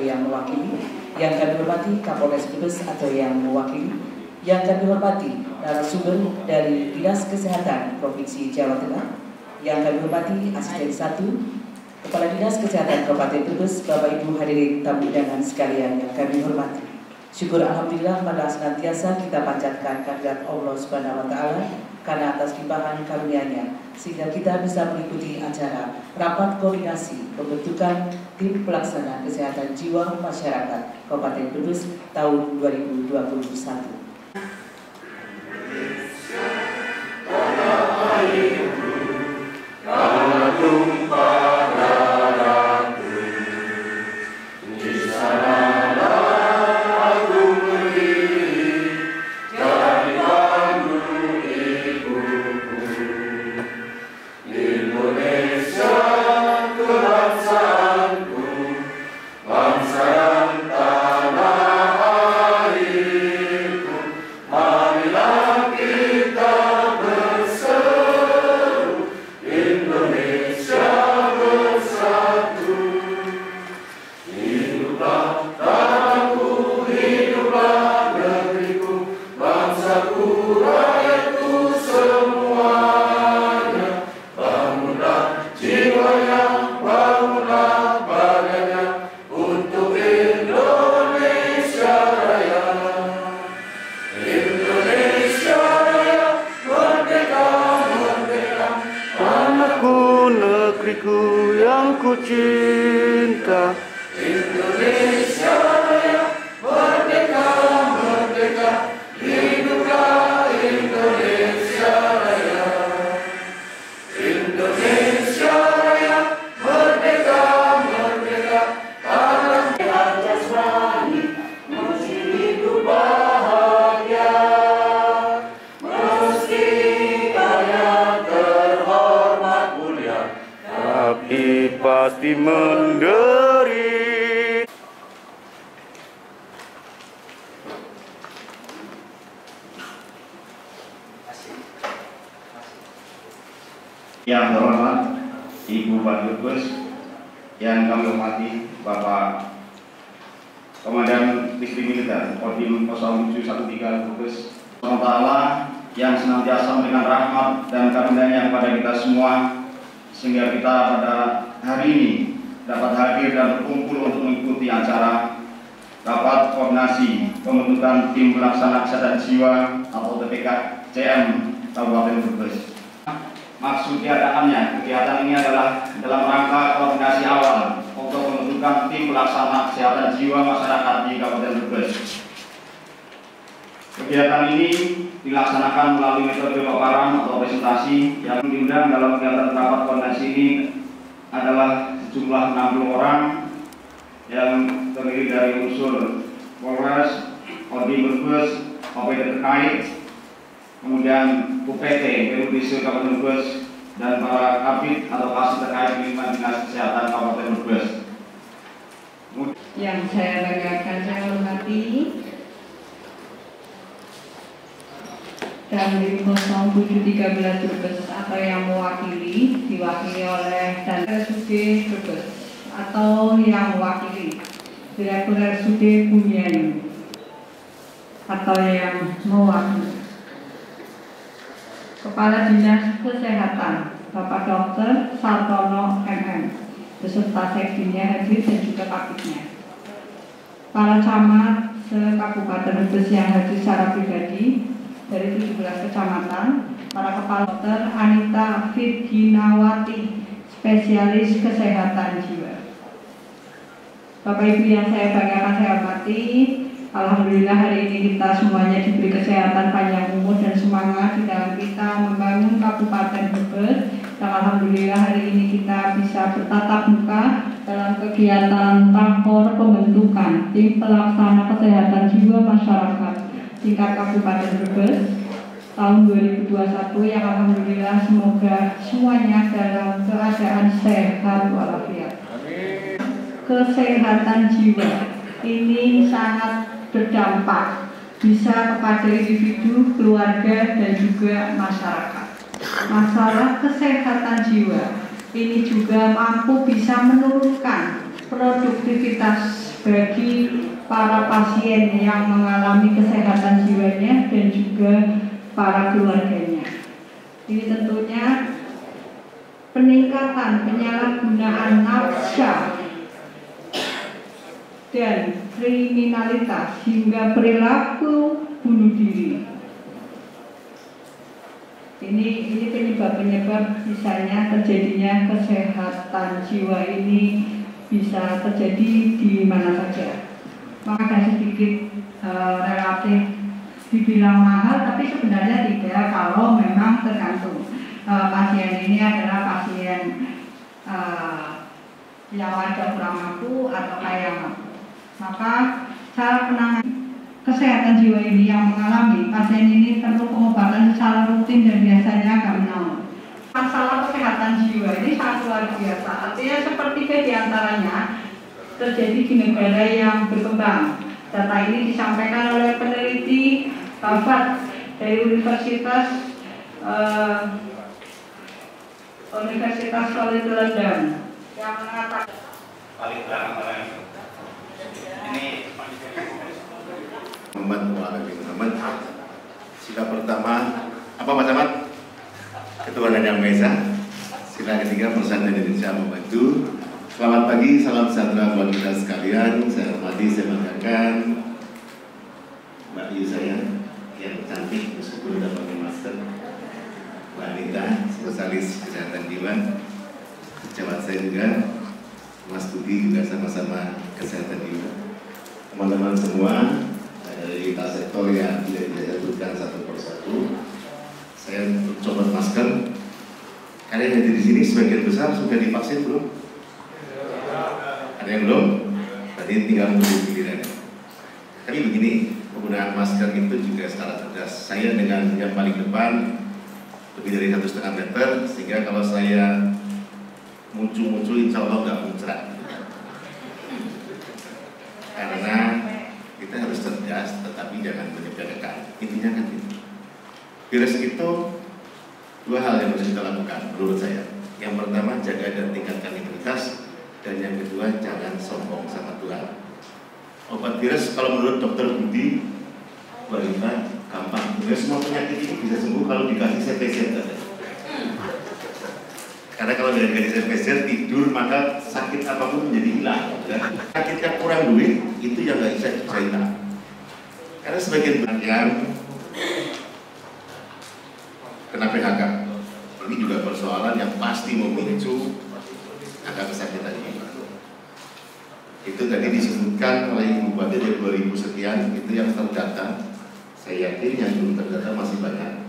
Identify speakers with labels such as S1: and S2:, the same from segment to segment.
S1: yang mewakili, yang kami hormati Kapolres Brebes atau yang mewakili, yang kami hormati narasumber dari Dinas Kesehatan Provinsi Jawa Tengah, yang kami hormati Asisten 1 Kepala Dinas Kesehatan Kabupaten Brebes, Bapak Ibu hadirin tamu undangan sekalian yang kami hormati. Syukur alhamdulillah pada senantiasa kita panjatkan kehadirat Allah Subhanahu wa taala karena atas limpahan karunia-Nya sehingga kita bisa mengikuti acara rapat koordinasi pembentukan tim pelaksana kesehatan jiwa masyarakat Kabupaten Brebes tahun 2021.
S2: Yang ku cinta, Indonesia Raya, merdeka, merdeka, hiduplah Indonesia Raya. Indonesia Raya, merdeka, merdeka, tanah atas jasmani, masih hidup bahagia, meski kaya terhormat mulia, tapi pasti menderita.
S3: Yang terhormat Ibu Bupati, yang kami hormati Bapak Komandan Distrik Militer Kodim 0713 Brebes, Allah yang senantiasa memberikan rahmat dan karunia-Nya kepada kita semua, sehingga kita pada hari ini dapat hadir dan berkumpul untuk mengikuti acara rapat koordinasi pembentukan tim pelaksana kesehatan jiwa atau TPKCM Kabupaten Brebes. Maksud keadaannya, kegiatan ini adalah dalam rangka koordinasi awal untuk pembentukan tim pelaksana kesehatan jiwa masyarakat di Kabupaten Brebes. Kegiatan ini dilaksanakan melalui metode paparan atau presentasi. Yang diundang dalam kegiatan rapat koordinasi ini adalah sejumlah 60 orang yang terdiri dari unsur Polres, Kodim Brebes, OPD terkait, kemudian UPT, PUDC Kabupaten Brebes, dan para kabit atau kasih terkait lingkungan Dinas Kesehatan Kabupaten Brebes.
S4: Yang saya banggakan, saya hormati dan tim 0713 Brebes atau yang mewakili, diwakili oleh dan RSUD Brebes atau yang mewakili Direktur RSUD Bumiayu atau yang mewakili Kepala Dinas Kesehatan Bapak Dr. Sartono MM beserta sekdinya hadir dan juga kabitnya, para camat se-Kabupaten Brebes yang hadir secara pribadi dari 17 kecamatan, para kepala dokter Anita Virginawati, spesialis kesehatan jiwa. Bapak Ibu yang saya banggakan, saya hormati, alhamdulillah hari ini kita semuanya diberi kesehatan, panjang umur dan semangat di dalam kita membangun Kabupaten Brebes. Dan alhamdulillah hari ini kita bisa bertatap muka dalam kegiatan rakor pembentukan tim pelaksana kesehatan jiwa masyarakat tingkat Kabupaten Brebes tahun 2021 yang alhamdulillah semoga semuanya dalam keadaan sehat walafiat. Kesehatan jiwa ini sangat berdampak bisa kepada individu, keluarga, dan juga masyarakat. Masalah kesehatan jiwa ini juga mampu bisa menurunkan produktivitas bagi para pasien yang mengalami kesehatan jiwanya dan juga para keluarganya. Ini tentunya peningkatan penyalahgunaan nafsa dan kriminalitas hingga perilaku bunuh diri. Ini penyebab-penyebab misalnya terjadinya kesehatan jiwa ini bisa terjadi di mana saja. Maka sedikit relatif dibilang mahal, tapi sebenarnya tidak kalau memang tergantung pasien ini adalah pasien yang wajar kurang mampu atau kaya mampu. Maka cara penanganan kesehatan jiwa ini yang mengalami pasien ini perlu pengobatan secara rutin dan biasanya agak menahun. Masalah kesehatan jiwa ini sangat luar biasa. Artinya sepertiga diantaranya terjadi di negara yang berkembang. Data ini disampaikan oleh peneliti Harvard dari Universitas College London yang mengatakan
S3: paling belakang ini Muhammad. Sila pertama apa Mas Ahmad? Ketuhanan Yang Maha Esa. Sila ketiga Persatuan Indonesia membantu. Selamat pagi, salam sejahtera buat kita sekalian. Saya hormati, saya banggakan Mbak Yu saya yang cantik meskipun tidak pakai masker. Mbak Anita, spesialis kesehatan jiwa. Sejawat saya juga, Mas Budi juga sama-sama kesehatan jiwa. Teman-teman semua dari lintas sektor yang tidak disebutkan satu persatu, saya coba masker. Kalian yang di sini sebagian besar sudah divaksin belum? Ada yang belum? Berarti tinggal menunggu giliran. Tapi begini, penggunaan masker itu juga secara cerdas. Saya dengan yang paling depan lebih dari 1,5 meter, sehingga kalau saya muncul insya Allah nggak muncrat. Karena kita harus cerdas, tetapi jangan menyebarkan. Intinya kan itu. Virus itu dua hal yang harus kita lakukan menurut saya. Yang pertama, jaga dan tingkatkan imunitas, dan yang kedua, jangan sombong sama Tuhan. Obat virus kalau menurut Dokter Budi Barita gampang. Semua penyakit ini bisa sembuh kalau dikasih CPZ. Karena kalau tidak dikasih CPZ tidur maka sakit apapun menjadi hilang. Sakit yang kurang duit itu yang nggak bisa hilang. Karena sebagian yang kena PHK ini juga persoalan yang pasti memicu angka kesakitan jiwa. Itu tadi disebutkan oleh Ibu Bupati dari 2000 sekian, itu yang terdata. Saya yakin yang belum terdata masih banyak.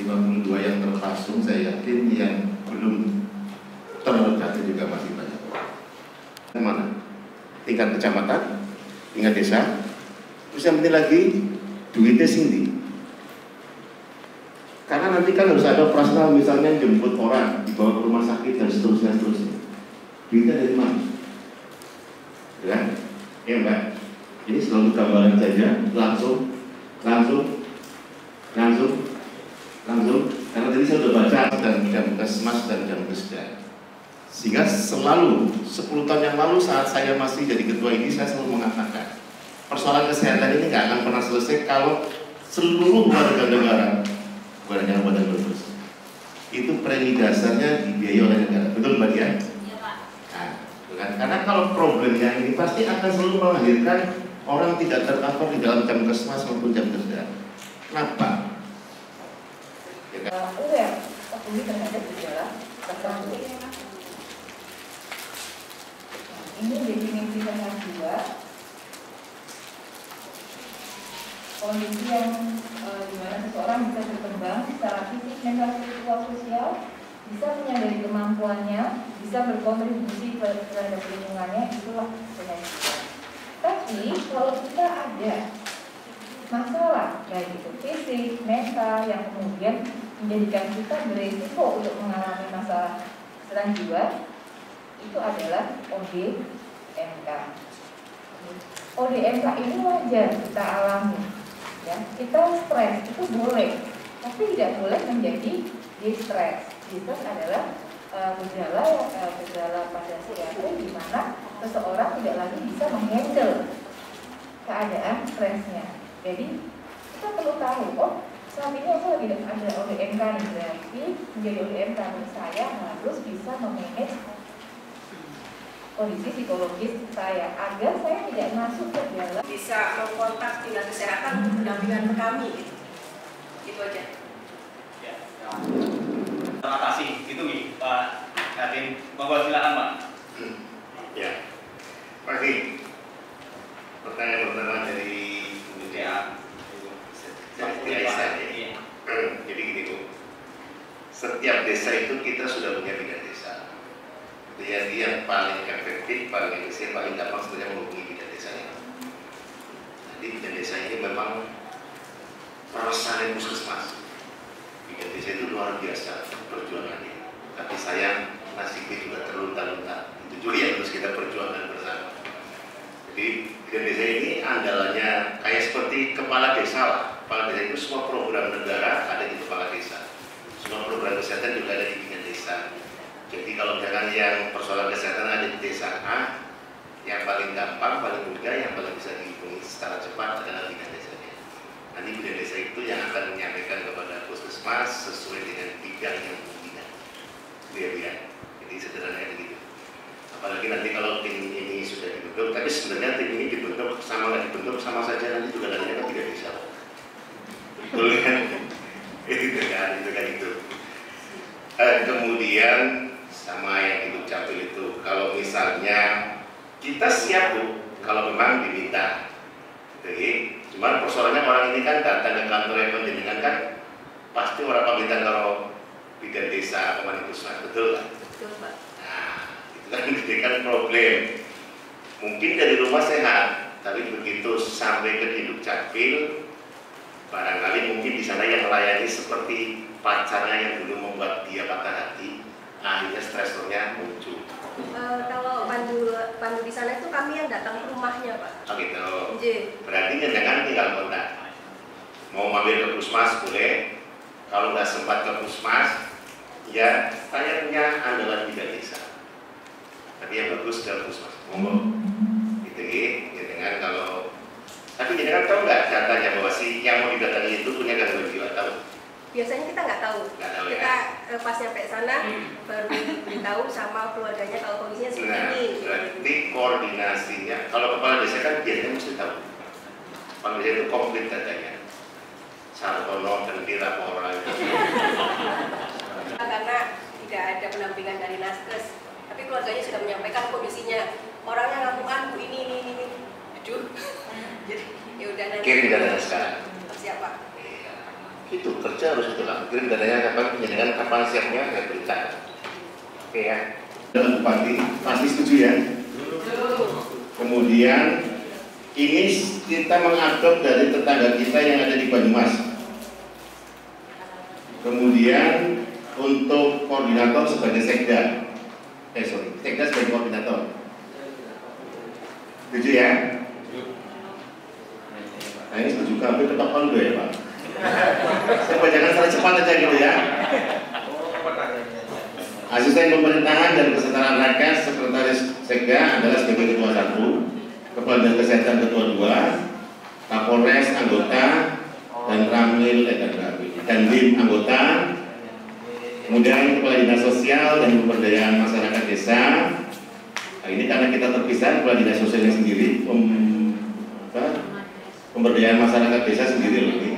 S3: 52 yang terpasung, saya yakin yang belum terdata juga masih banyak. Mana? Tingkat kecamatan, tingkat desa. Terus yang penting lagi, duitnya sini. Karena nanti kan harus ada operasional, misalnya jemput orang, dibawa ke rumah sakit dan seterusnya. Duitnya dari mana? Ya, ya Mbak. Ini selalu gambaran saja, langsung. Karena tadi saya sudah baca dan Jamkesmas dan Jamkesda. Sehingga selalu 10 tahun yang lalu saat saya masih jadi ketua ini, saya selalu mengatakan persoalan kesehatan ini nggak akan pernah selesai kalau seluruh warga negara, bukan hanya badan berterus, itu premi dasarnya dibiayai oleh negara. Betul Mbak Dian? Karena kalau problemnya ini pasti akan selalu melahirkan orang tidak tercover di dalam Jamkesmas maupun Jamkesda. Kenapa? Ya kan?
S5: Ini terhadap gejala tertentu. Ini definisi sehat jiwa. Kondisi yang dimana seseorang bisa berkembang secara fisik, mental, spiritual, sosial, bisa menyadari kemampuannya, bisa berkontribusi terhadap lingkungannya, itulah sehat jiwa. Tapi kalau kita ada masalah baik itu fisik, mental yang kemudian menjadikan kita beresiko untuk mengalami masalah kesehatan jiwa, itu adalah ODMK. ODMK ini wajar kita alami, ya. Kita stres itu boleh, tapi tidak boleh menjadi distress. Distress adalah gejala pada CRT di mana seseorang tidak lagi bisa menghandle keadaan stresnya. Jadi kita perlu tahu, oh saat ini aku lagi ada ODMK nih, berarti menjadi ODMK saya harus bisa memanage kondisi psikologis saya agar saya tidak masuk ke dalam
S6: bisa mengkontak dinas kesehatan untuk pendampingan kami gitu. Itu aja.
S7: Ya. Terima kasih. Itu nih Pak Nadiem. Monggo silakan Pak.
S2: Ya, terima kasih. Pertanyaan pertama dari Aisyah. Jadi gini Bu, setiap desa itu kita sudah punya bidan desa. Jadi yang paling efektif, paling efisien, paling gampang sebenarnya menghubungi bidan desanya. Jadi bidan desa ini memang perasaan puskesmas. Bidan desa itu luar biasa perjuangannya. Tapi sayang nasibnya juga terlunta-lunta. Itu juga yang harus kita perjuangkan bersama. Jadi bidan desa ini andalannya kayak seperti kepala desa lah. Kepala desa itu semua program negara ada di kepala desa. Semua program kesehatan juga ada di bidan desa. Jadi kalau misalkan yang persoalan kesehatan ada di desa A, yang paling gampang, paling mudah, yang paling bisa dihubungi secara cepat adalah bidan desanya. Nanti bidan desa itu yang akan menyampaikan kepada puskesmas sesuai dengan bidang yang dibina. Ya. Jadi sederhananya begitu. Apalagi nanti kalau tim ini sudah dibentuk, tapi sebenarnya tim ini dibentuk sama nggak dibentuk sama saja nanti juga nantinya kan tidak bisa. Betul kan? Itu kan itu. Kemudian sama yang di Dukcapil itu, kalau misalnya kita siap Bu, kalau memang diminta. Jadi, cuman persoalannya orang ini kan datang ke kantor yang pendidikan kan pasti orang pamitan kalau bidan desa kemana pusat, betul kan?
S6: Betul Pak.
S2: Nah, itu kan problem. Mungkin dari rumah sehat, tapi begitu sampai ke Dukcapil, barangkali mungkin di sana yang melayani seperti pacarnya yang dulu membuat dia patah hati, akhirnya stresornya muncul.
S6: Kalau pandu di sana itu kami yang datang ke rumahnya Pak.
S2: Oh gitu.
S6: Berarti
S2: jangan tinggal kontak. Mau mampir ke puskesmas boleh. Kalau nggak sempat ke puskesmas, ya saya punya andalan bidan desa. Tapi yang bagus ke puskesmas. Monggo. Gitu ya dengan kalau. Tapi jangan tahu nggak datanya bahwa si yang mau didatangi itu punya gangguan jiwa, tahu?
S6: biasanya kita nggak tahu. Kita pas nyampe sana baru diberitahu sama keluarganya kalau kondisinya seperti ini.
S2: Berarti koordinasinya, kalau kepala desa kan biasanya mesti tahu. Kepala desa itu komplit datanya. Sartono, Kendi, Rapora.
S6: Karena tidak ada pendampingan dari Naskes, tapi keluarganya sudah menyampaikan kondisinya. Orangnya ngaku-ngaku ini. Aduh. Jadi ya udah nanti.
S2: Kirim datanya sekarang.
S6: Siapa?
S2: Itu kerja harus itu lah. Kirim datanya kapan penjaringan, kapan siapnya, ya berita. Oke ya. Dan Bupati pasti setuju ya. Kemudian ini kita mengadop dari tetangga kita yang ada di Banyumas. Kemudian untuk koordinator sebagai sekda. Sekda sebagai koordinator. Setuju ya? Nah ini setuju kami tetap dulu ya Pak. Saya bacakan secara cepat aja gitu ya. Asisten Pemerintahan dan Kesetaraan Rakyat Sekretaris Sekda adalah sebagai Ketua 1, Kepala Dinas Kesehatan Ketua 2, Kapolres anggota, dan Ramil dan Dim anggota. Kemudian Kepala Dinas Sosial dan Pemberdayaan Masyarakat Desa. Nah, ini karena kita terpisah, Kepala Dinas Sosialnya sendiri, Pemberdayaan Masyarakat Desa sendiri loh ini.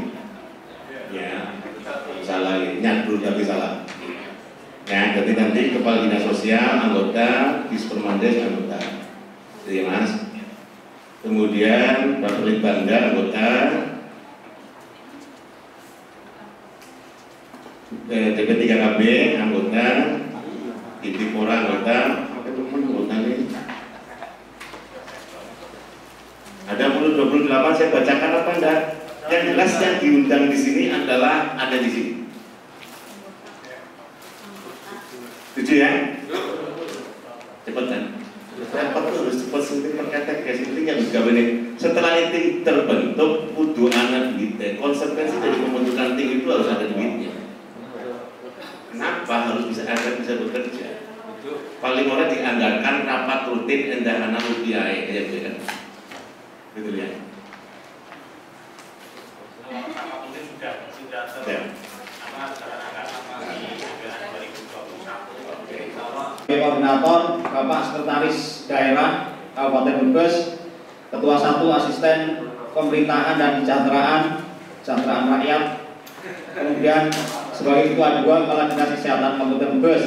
S2: Ya, salah ini, nyadul tapi salah. Ya, jadi nanti Kepala Dinas Sosial anggota, Dispermandes anggota. Jadi Mas. Kemudian Bapak Litbangga anggota, DP3KB anggota, Intipora anggota, apa teman anggota ini? Ada 28 saya bacakan apa enggak? Yang jelas yang diundang di sini adalah ada di sini. Setuju ya? Cepat kan? Cepat terus cepat sini perkata guys itu yang juga ini. Setelah itu terbentuk kudu anak duitnya. Konsekuensi dari pembentukan tim itu harus ada duitnya. Kenapa harus bisa ada bisa bekerja?
S8: paling oleh dianggarkan rapat rutin endahana mudiae ya gitu kan. Gitu ya.
S7: Rapat rutin sudah
S9: Koordinator Bapak Sekretaris Daerah Kabupaten Brebes, Ketua 1 Asisten Pemerintahan dan Kesejahteraan Rakyat, kemudian sebagai Ketua 2 Kepala Dinas Kesehatan Kabupaten Brebes,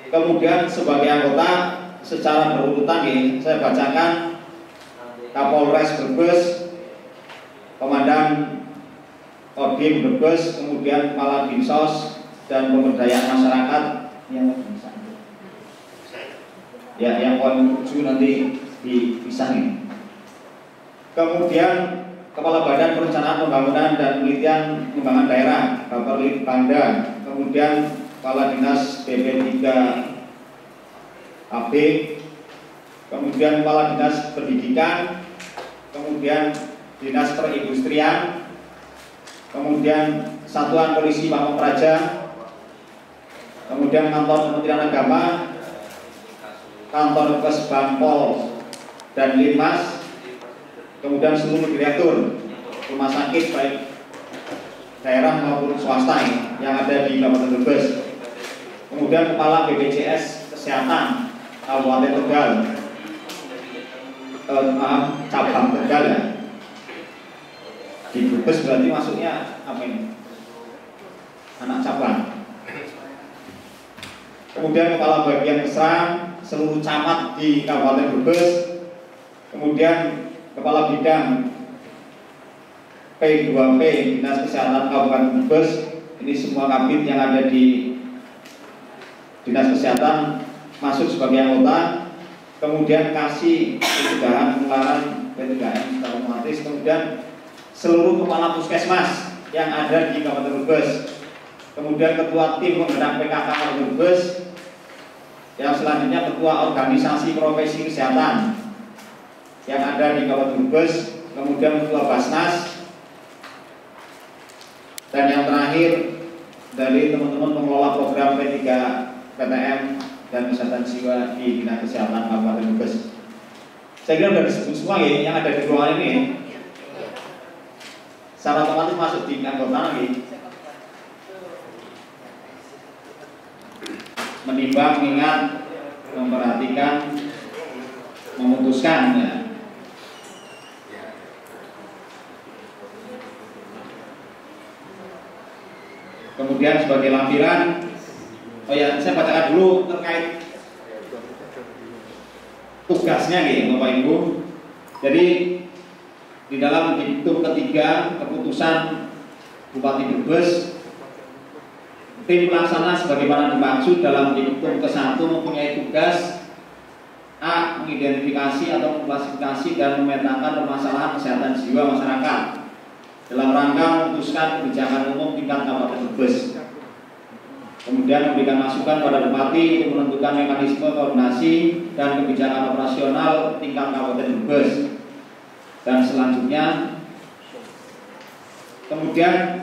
S9: kemudian sebagai anggota secara berurutan saya bacakan Kapolres Brebes, Komandan Kodim Brebes, kemudian Kepala Dinsos dan Pemberdayaan Masyarakat yang bisa. Ya, yang poin 7 nanti dipisahin. Kemudian Kepala Badan Perencanaan Pembangunan dan Penelitian Pengembangan Daerah, Bapak Litbangda, kemudian Kepala Dinas BP3 AB, kemudian Kepala Dinas Pendidikan, kemudian Dinas Perindustrian, kemudian Satuan Polisi Pamong Praja, kemudian Kantor Kementerian Agama, Kantor Kesbangpol dan Linmas, kemudian seluruh direktur rumah sakit baik daerah maupun swasta yang ada di Kabupaten Brebes, kemudian Kepala BPJS Kesehatan Kabupaten Tegal, cabang Tegal ya. Di Brebes berarti masuknya apa ini? Anak cabang. Kemudian Kepala Bagian Kesran seluruh camat di Kabupaten Brebes, kemudian Kepala Bidang P2P Dinas Kesehatan Kabupaten Brebes. Ini semua kabit yang ada di Dinas Kesehatan masuk sebagai anggota. Kemudian kasih pencegahan penularan P3M secara otomatis. Kemudian seluruh kepala puskesmas yang ada di Kabupaten Brebes. Kemudian ketua tim penggerak PKK Kabupaten Brebes. Yang selanjutnya ketua organisasi profesi kesehatan yang ada di Kabupaten Brebes, kemudian ketua Basnas, dan yang terakhir dari teman-teman pengelola program P3 PTM dan kesehatan jiwa di Dinas Kesehatan Kabupaten Brebes. Saya kira sudah disebut semua ya, yang ada di ruangan ini. Secara otomatis masuk di anggota lagi. Menimbang, mengingat, memperhatikan, memutuskan ya. Kemudian sebagai lampiran, oh ya saya bacakan dulu terkait tugasnya nih Bapak Ibu. Jadi di dalam diktum ketiga keputusan Bupati Brebes, tim pelaksana sebagaimana dimaksud dalam diktum ke-1 mempunyai tugas A. Mengidentifikasi atau mengklasifikasi dan memetakan permasalahan kesehatan jiwa masyarakat dalam rangka memutuskan kebijakan umum tingkat Kabupaten Brebes. Kemudian memberikan masukan pada Bupati untuk menentukan mekanisme koordinasi dan kebijakan operasional tingkat Kabupaten Brebes. Dan selanjutnya kemudian